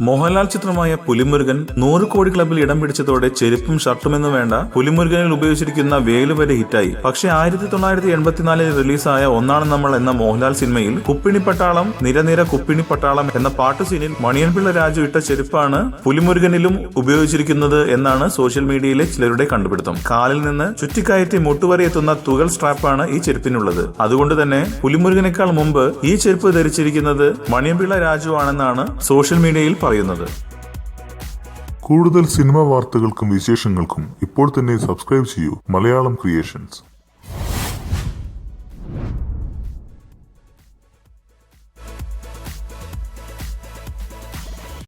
മോഹൻലാൽ ചിത്രമായ പുലിമുരുകൻ 100 കോടി ക്ലബിൽ ഇടം പിടിച്ചതോടെ ചെരുപ്പും ഷർട്ടുമെന്ന് വേണ്ട പുലിമുരുകനിൽ ഉപയോഗിച്ചിരിക്കുന്ന വേല് വരെ ഹിറ്റായി. പക്ഷേ 1984 റിലീസായ ഒന്നാണ് നമ്മൾ എന്ന മോഹൻലാൽ സിനിമയിൽ കുപ്പിണിപ്പട്ടാളം നിരനിര കുപ്പിണിപ്പട്ടാളം എന്ന പാട്ട് സീനിൽ മണിയൻപിള്ള രാജു ഇട്ട ചെരുപ്പാണ് പുലിമുരുകനിലും ഉപയോഗിച്ചിരിക്കുന്നത് എന്നാണ് സോഷ്യൽ മീഡിയയിലെ ചിലരുടെ കണ്ടുപിടുത്തം. കാലിൽ നിന്ന് ചുറ്റിക്കയറ്റി മുട്ടുവരെ എത്തുന്ന തുകൽ സ്ട്രാപ്പാണ് ഈ ചെരുപ്പിനുള്ളത്. അതുകൊണ്ട് തന്നെ പുലിമുരുകനേക്കാൾ മുമ്പ് ഈ ചെരുപ്പ് ധരിച്ചിരിക്കുന്നത് മണിയൻപിള്ള രാജു ആണെന്നാണ് സോഷ്യൽ മീഡിയയിൽ പറയുന്നത്. കൂടുതൽ സിനിമാ വാർത്തകൾക്കും വിശേഷങ്ങൾക്കും ഇപ്പോൾ തന്നെ സബ്സ്ക്രൈബ് ചെയ്യൂ മലയാളം ക്രിയേഷൻസ്.